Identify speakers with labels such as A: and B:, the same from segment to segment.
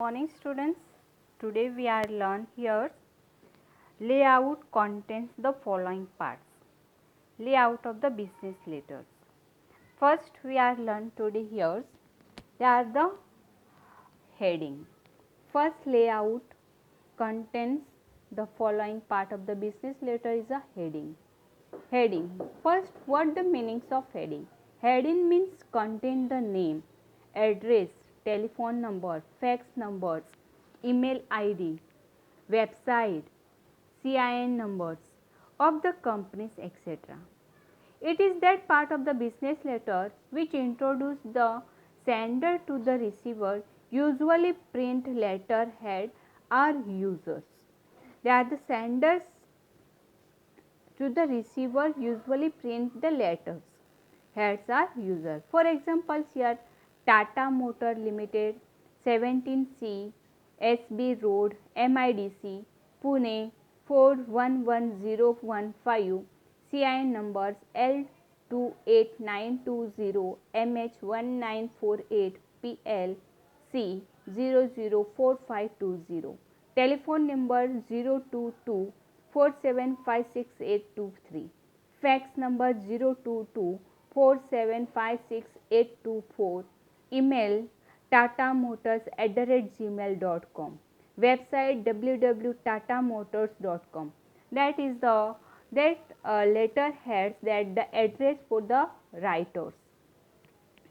A: Morning students, today we are learn here layout contains the following parts. Layout of the business letters. First we are learn today here they are the heading. First layout contains the following part of the business letter is a heading. Heading. First, what the meanings of heading? Heading means contain the name, address, telephone number, fax numbers, email ID, website, CIN numbers of the companies, etc. It is that part of the business letter which introduces the sender to the receiver, usually print letterhead are users. They are the senders to the receiver usually print the letters. Heads are user. For example, here Tata Motor Limited 17C SB Road MIDC Pune 411015 CIN numbers L28920 MH1948 PL C 004520 telephone number 022 4756 fax number 022 4756 email tatamotors@gmail.com, website www.tatamotors.com. That is the letter heads that the address for the writers.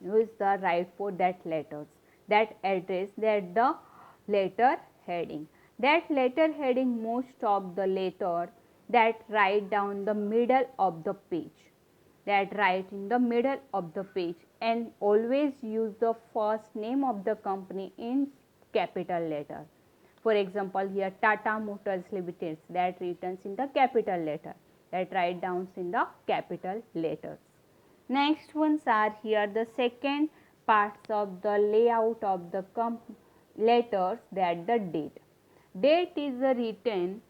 A: Who is the right for that letters, that address, that the letter heading. That letter heading most of the letter that write down the middle of the page, that write in the middle of the page, and always use the first name of the company in capital letter. For example, here Tata Motors Limited, that written in the capital letter, that write down in the capital letters. Next ones are here the second parts of the layout of the letters, that the date. Date is a written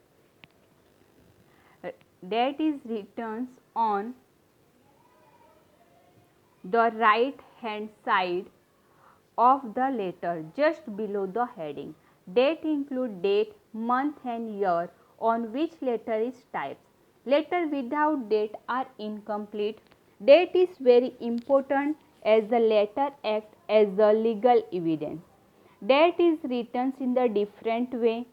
A: on the right hand side of the letter just below the heading. Date include date, month and year on which letter is typed. Letter without date are incomplete. Date is very important as the letter act as the legal evidence. Date is written in the different way.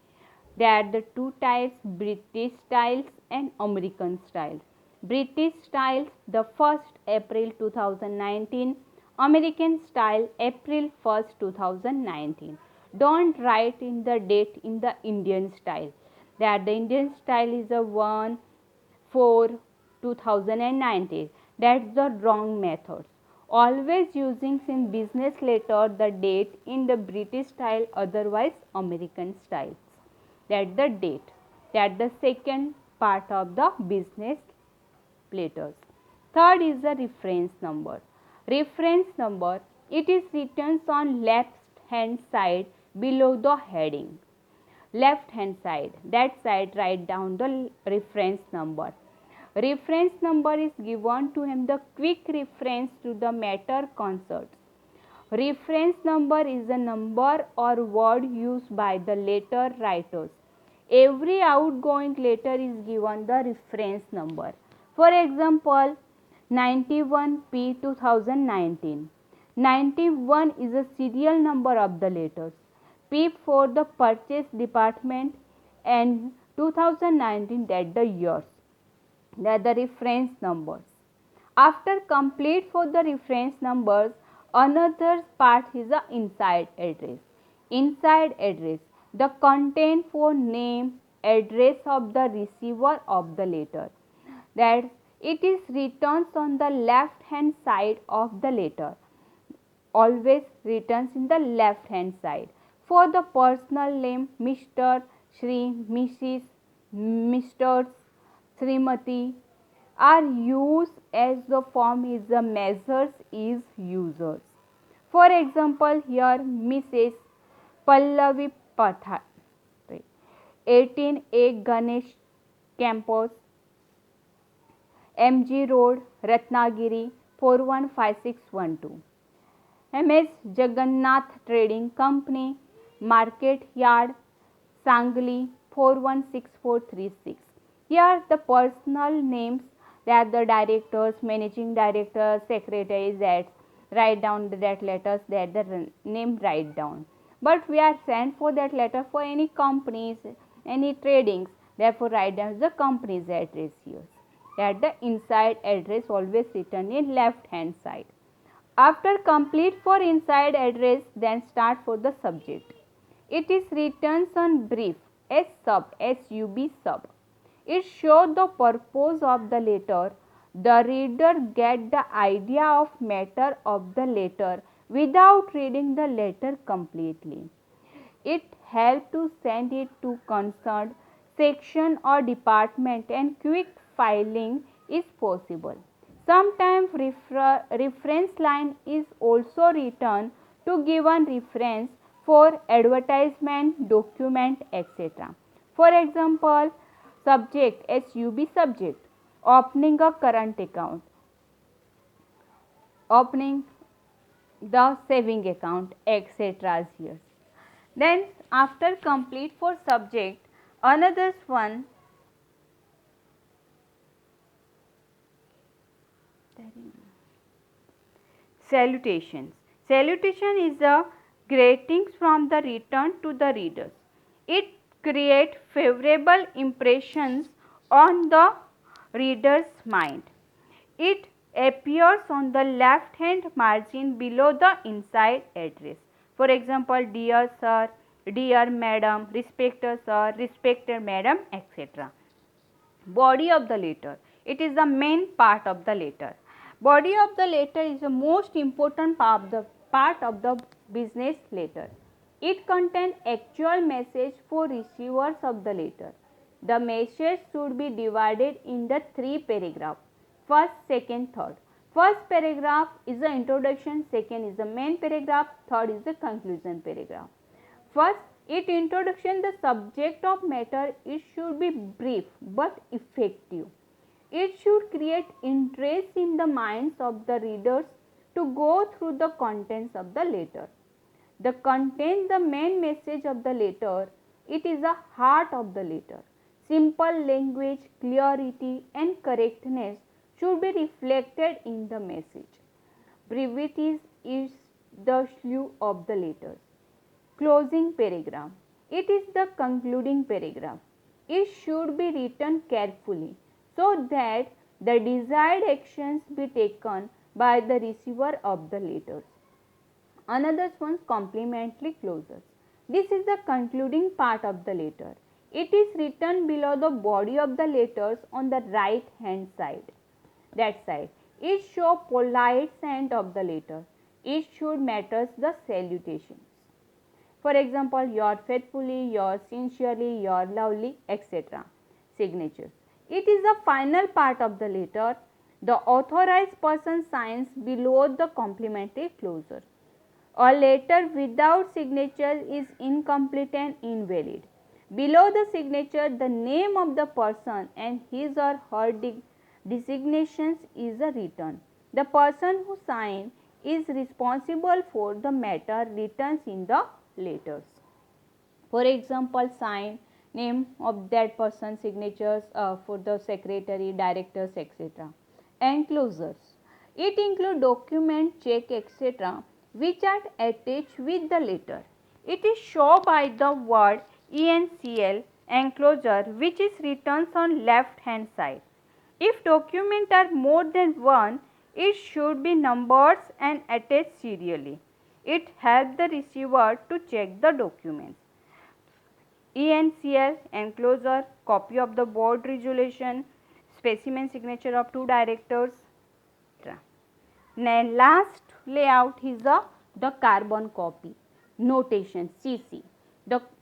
A: There are the two types, British styles and American styles. British style, the 1st April 2019, American style, April 1st 2019. Don't write in the date in the Indian style. That the Indian style is a 1/4/2019. That's the wrong method. Always using in business letter the date in the British style, otherwise American styles. That the date. That the second part of the business letters. Third is the reference number. Reference number, it is written on left hand side below the heading. Left hand side, that side write down the reference number. Reference number is given to him the quick reference to the matter concerned. Reference number is the number or word used by the letter writers. Every outgoing letter is given the reference number. For example, 91P 2019. 91 is a serial number of the letters. P for the purchase department and 2019, that the years. That the reference numbers. After complete for the reference numbers, another part is the inside address. Inside address, the content for name, address of the receiver of the letter. That it is written on the left hand side of the letter. Always written in the left hand side. For the personal name, Mr., Shri, Mrs., Mr., Srimati are used as the form is the measures is users. For example, here Mrs. Pallavi Pathak, 18A Ganesh Campus, MG Road, Ratnagiri 415612. MS Jagannath Trading Company, Market Yard, Sangli 416436. Here the personal names, that the directors, managing directors, secretaries, that write down that letters, that the name write down. But we are sent for that letter for any companies, any tradings, therefore write down the company's address here. That the inside address always written in left hand side. After complete for inside address, then start for the subject. It is written on brief, sub, sub. It shows the purpose of the letter. The reader get the idea of matter of the letter without reading the letter completely. It helps to send it to concerned section or department, and quick filing is possible. Sometimes reference line is also written to give a reference for advertisement, document, etc. For example, subject, subject, opening a current account, opening the saving account, etc. here. Then after complete for subject, another one, salutations. Salutation is a greetings from the return to the readers. It creates favorable impressions on the reader's mind. It appears on the left hand margin below the inside address. For example, dear sir, dear madam, respected sir, respected madam, etc. Body of the letter. It is the main part of the letter. Body of the letter is the most important part of the business letter. It contains actual message for receivers of the letter. The message should be divided in the 3 paragraphs. First, second, third. First paragraph is the introduction, second is the main paragraph, third is the conclusion paragraph. First, its introduction, the subject of matter, it should be brief but effective. It should create interest in the minds of the readers to go through the contents of the letter. The content, the main message of the letter, it is the heart of the letter. Simple language, clarity and correctness should be reflected in the message. Brevity is the slew of the letters. Closing paragraph. It is the concluding paragraph. It should be written carefully so that the desired actions be taken by the receiver of the letters. Another one, complimentary clauses. This is the concluding part of the letter. It is written below the body of the letters on the right hand side. That side. It shows polite scent of the letter. It should matters the salutations. For example, yours faithfully, yours sincerely, yours lovely, etc. Signatures. It is the final part of the letter. The authorized person signs below the complimentary closure. A letter without signature is incomplete and invalid. Below the signature, the name of the person and his or her designations is written. The person who signs is responsible for the matter written in the letters. For example, sign, name of that person, signatures for the secretary, directors, etc. Enclosures. It includes document, check, etc. which are attached with the letter. It is shown by the word ENCL, enclosure, which is written on left hand side. If documents are more than one, it should be numbered and attached serially. It helps the receiver to check the documents. ENCL, enclosure, copy of the board resolution, specimen signature of 2 directors. Now, last layout is the carbon copy. Notation CC.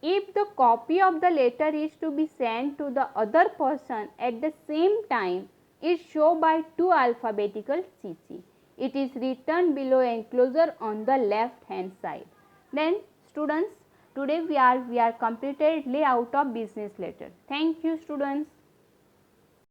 A: If the copy of the letter is to be sent to the other person at the same time, is shown by 2 alphabetical CC. It is written below enclosure on the left hand side. Then students, today we are completed layout of business letter. Thank you students.